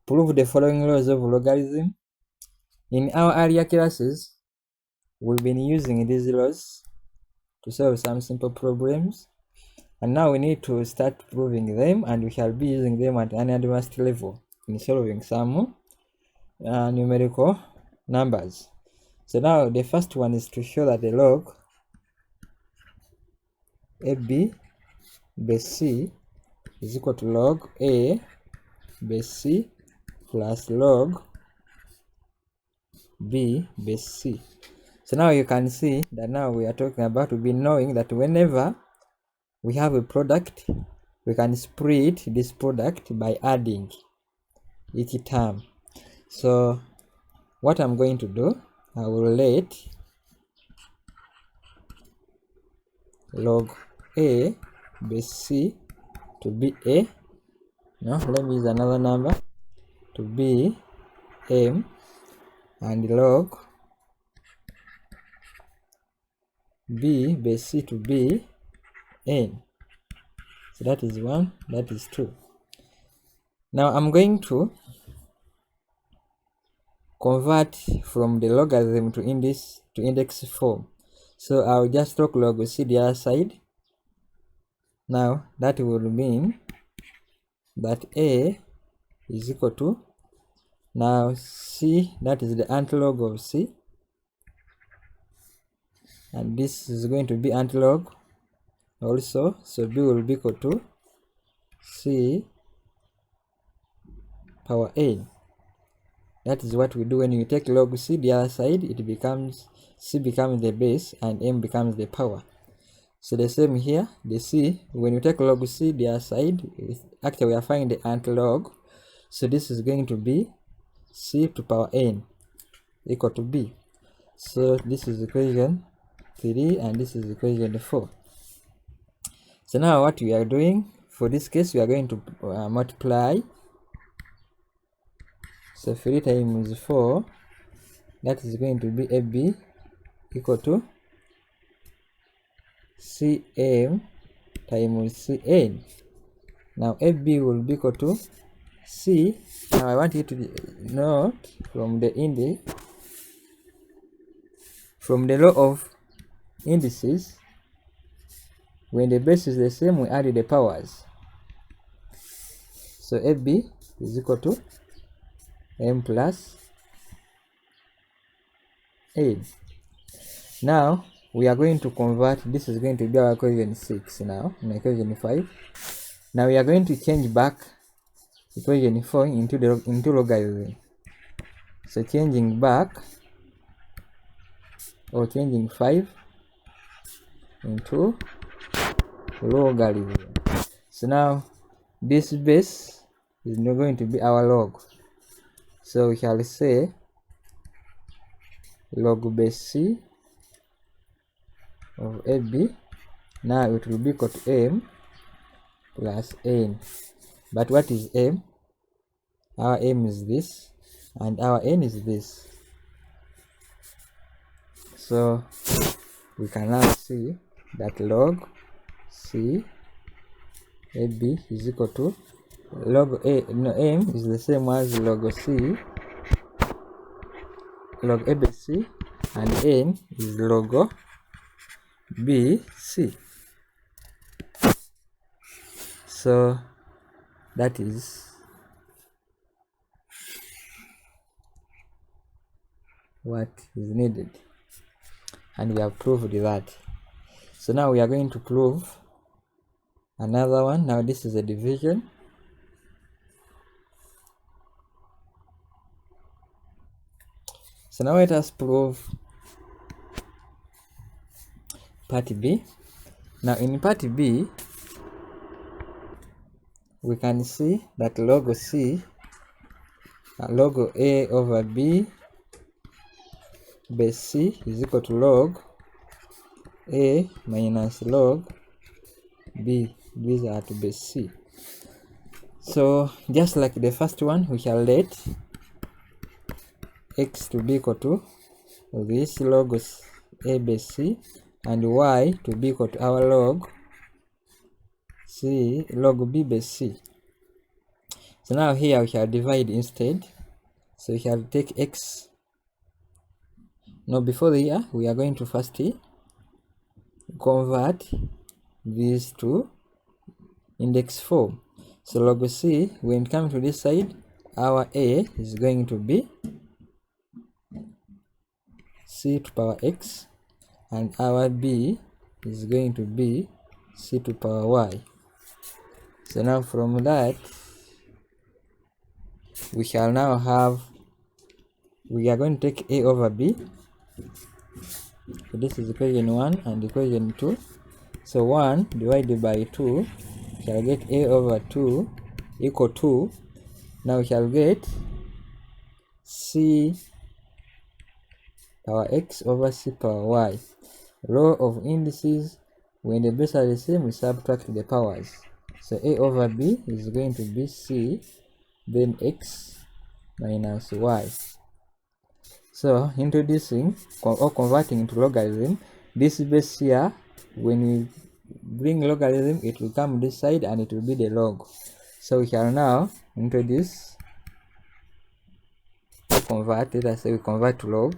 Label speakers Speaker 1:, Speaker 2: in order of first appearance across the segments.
Speaker 1: prove the following laws of logarithm. In our earlier classes, we've been using these laws to solve some simple problems, and now we need to start proving them, and we shall be using them at an advanced level in solving some numerical numbers. So now the first one is to show that the log AB base C is equal to log A base C plus log B base C. So now you can see that now we are talking about to be knowing that whenever we have a product, we can split this product by adding each term. So what I'm going to do, I will let log A base C to be A. No, let me use another number to be M, and log B base C to be N. So that is 1, that is 2. Now I'm going to convert from the logarithm to index form. So I'll just talk log C the other side. Now that will mean that A is equal to, now C, that is the antilog of C, and this is going to be antilog also, so B will be equal to C power N. That is what we do when you take log C the other side, it becomes, C becomes the base and M becomes the power. So the same here, the C, when you take log C the other side, actually we are finding the antilog, so this is going to be C to power N equal to B. So this is equation 3 and this is equation 4. So now what we are doing, for this case we are going to multiply. So 3 times 4, that is going to be AB equal to CM times CN. Now AB will be equal to C. Now I want you to note from the law of indices, when the base is the same, we add the powers. So AB is equal to M plus N. Now we are going to convert, this is going to be our equation 6 now, in equation 5. Now we are going to change back equation 4 into logarithm. So changing back, or changing 5 into logarithm. So now this base is now going to be our log. So we shall say log base C of AB. Now it will be equal to M plus N. But what is M? Our M is this, and our N is this. So we can now see that log C AB is equal to log A, no, M is the same as log C, log ABC, and N is log BC. So that is what is needed, and we have proved that. So now we are going to prove another one. Now this is a division. So now let us prove part B. Now in part B, we can see that log C, log A over B base C is equal to log A minus log B. These are to base C. So just like the first one, we shall let X to be equal to this log A base C, and Y to be equal to our log C, log B base C. So now here we shall divide instead. So we shall take x. Now before the here, we are going to first convert these to index form. So log c, when it comes to this side, our a is going to be c to power x, and our b is going to be c to power y. So now from that, we shall now have, we are going to take a over b. So this is equation 1 and equation 2. So 1 divided by 2 shall get a over 2 equal to, now we shall get c power x over c power y. Row of indices, when the bases are the same, we subtract the powers. So a over b is going to be c, then x minus y. So introducing or converting into logarithm, this base here, when we bring logarithm, it will come this side and it will be the log. So we shall now introduce convert. Let us say we convert to log.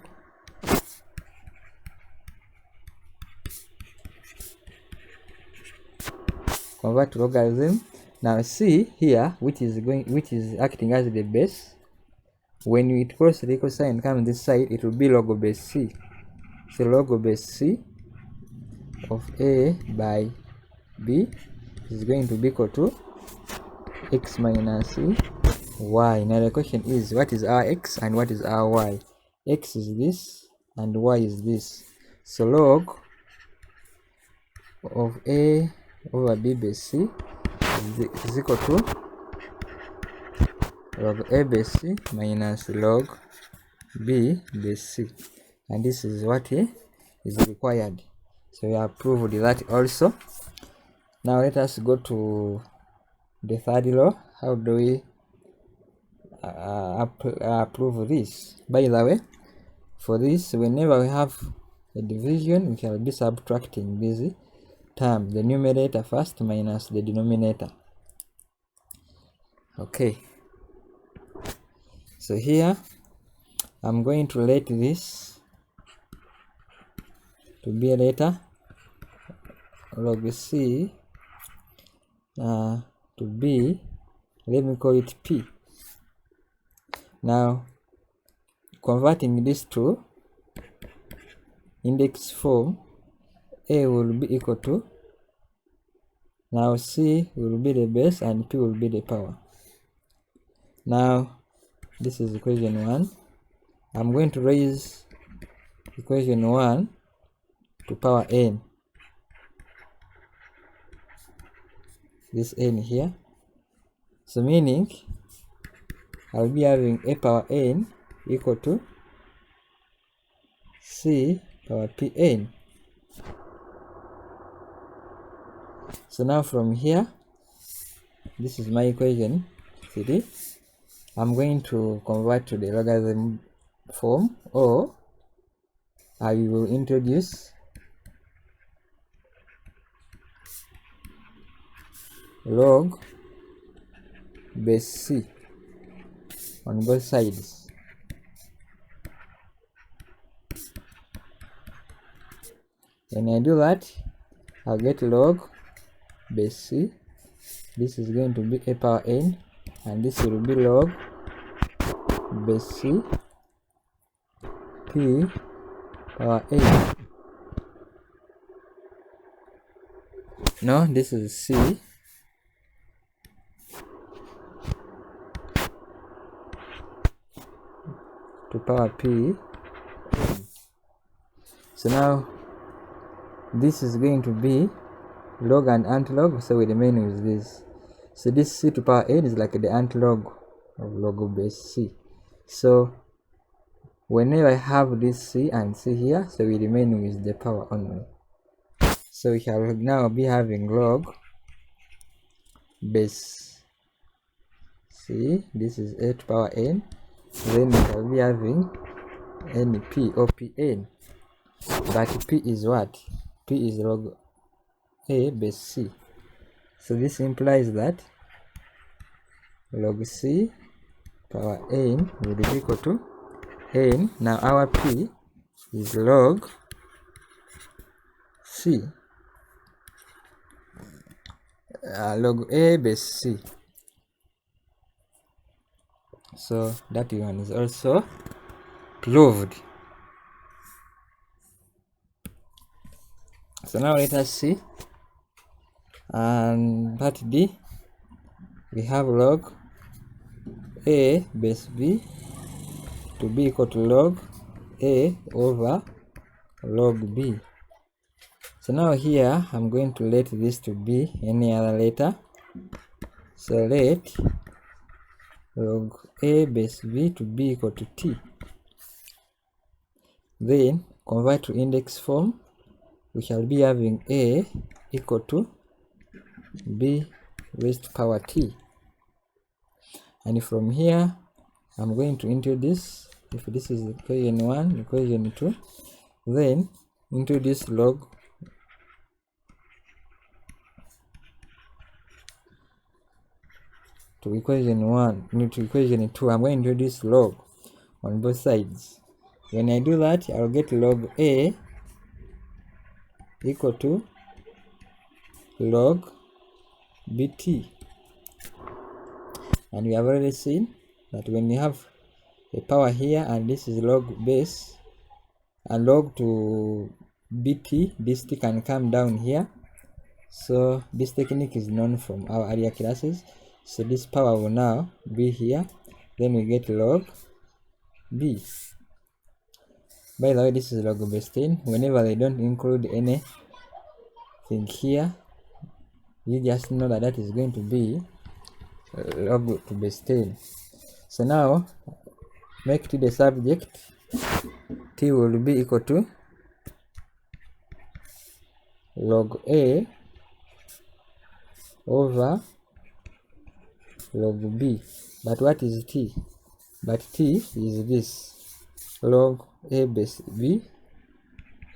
Speaker 1: Convert to logarithm. Now see here, which is acting as the base. When we cross the equal sign come this side, it will be log base c. So log base c of a by b is going to be equal to x minus y. Now the question is, what is our x and what is our y? X is this and y is this. So log of a over b base c is equal to log a base c minus log b base c, and this is what is required. So we have proved that also. Now let us go to the third law. How do we prove this? By the way, for this, whenever we have a division, we shall be subtracting this term, the numerator first minus the denominator. Okay, so here I'm going to let this to be a letter log c to be, let me call it p. Now converting this to index form, a will be equal to, now c will be the base and p will be the power. Now this is equation 1. I'm going to raise equation 1 to power n, this n here. So meaning I'll be having a power n equal to c power pn. So now from here, this is my equation 3. I'm going to convert to the logarithm form, or I will introduce log base c on both sides. When I do that, I'll get log base c. This is going to be a power n, and this will be log base c p power n. No, this is c to power p. So now this is going to be log and antilog, so we remain with this. So this c to power n is like the antilog of log base c. So whenever I have this c and c here, so we remain with the power only. So we shall now be having log base c, this is a to power n, then we shall be having np or pn, but p is what? P is log a base c. So this implies that log c power n will be equal to n. Now our p is log c, log a base c. So that one is also proved. So now let us see, and part D, we have log a base b to be equal to log a over log b. So now here I'm going to let this to be any other letter. So let log a base b to be equal to t. Then convert to index form. We shall be having a equal to b raised power t. And from here I'm going to introduce, if this is equation 1, equation 2, then introduce log to equation 1, to equation 2. I'm going to introduce log on both sides. When I do that, I'll get log a equal to log bt. And we have already seen that when you have a power here and this is log base and log to bt, this t can come down here. So this technique is known from our earlier classes. So this power will now be here, then we get log b. By the way, this is log base 10. Whenever they don't include anything here, you just know that that is going to be log to base 10. So now make to the subject, t will be equal to log a over log b. But what is t? But t is this log a base b.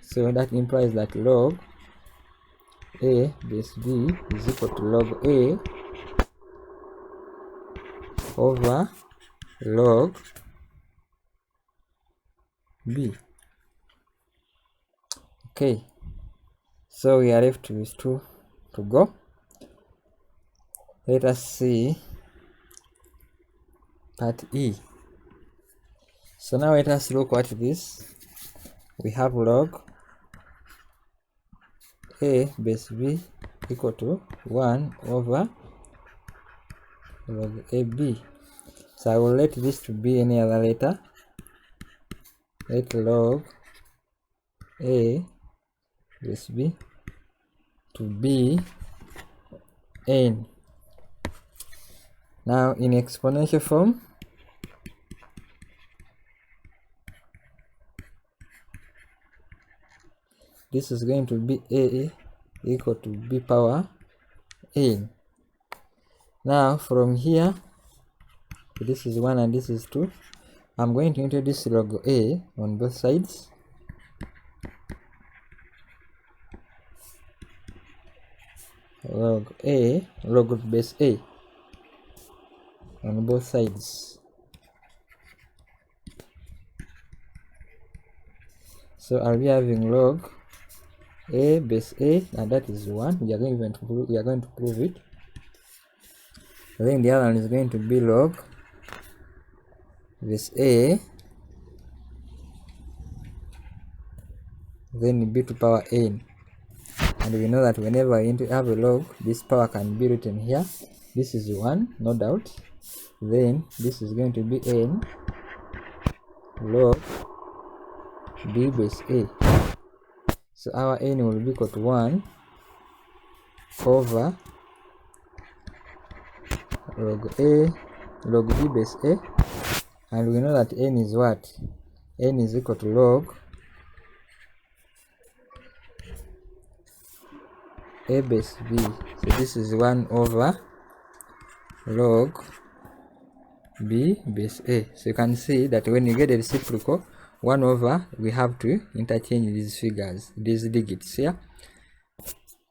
Speaker 1: So that implies that log a base b is equal to log a over log b. Okay, so we are left with 2 to go. Let us see part E. So now let us look at this. We have log a base b equal to 1 over log ab. So I will let this to be any other letter. Let log a base b to be n. Now in exponential form, this is going to be a equal to b power n. Now from here, this is 1 and this is 2. I'm going to introduce log a on both sides. Log base a on both sides. So I'll be having log a base a, and that is 1. We are going to prove it. Then the other one is going to be log base a, then b to power n. And we know that whenever you have a log, this power can be written here. This is 1, no doubt. Then this is going to be n log b base a. So our n will be equal to 1 over log b base a, and we know that n is what? N is equal to log a base b. So this is 1 over log b base a. So you can see that when you get a reciprocal 1 over, we have to interchange these figures, these digits here.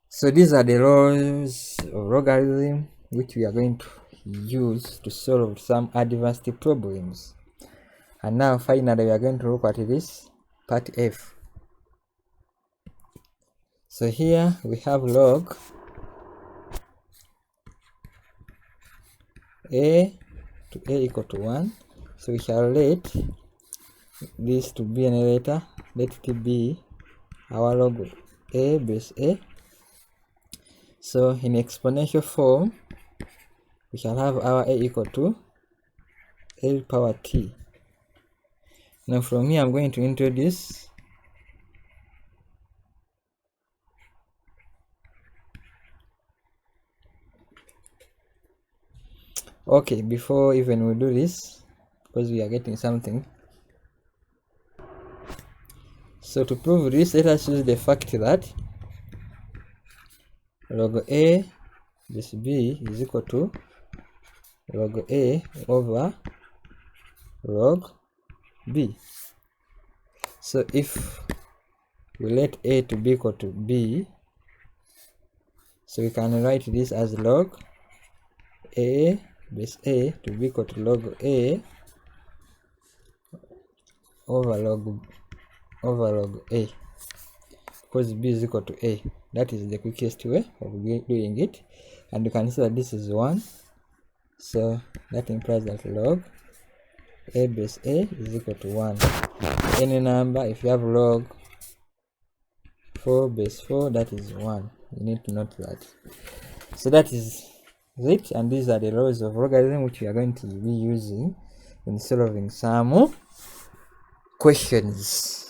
Speaker 1: So these are the laws of logarithm which we are going to use to solve some advanced problems. And now finally we are going to look at this part F. So here we have log a to a equal to 1. So we shall let this to be an iterator. Let it be our log a base a. So in exponential form, we shall have our a equal to a power t. Now from here I'm going to introduce okay, before even we do this, because we are getting something. So to prove this, let us use the fact that log a this b is equal to log a over log b. So if we let a to be equal to b, so we can write this as log a base a to be equal to log a over log a, because b is equal to a. That is the quickest way of doing it, and you can see that this is 1, so that implies that log a base a is equal to 1. Any number, if you have log 4 base 4, that is 1. You need to note that. So that is it, and these are the laws of logarithm which we are going to be using in solving some questions.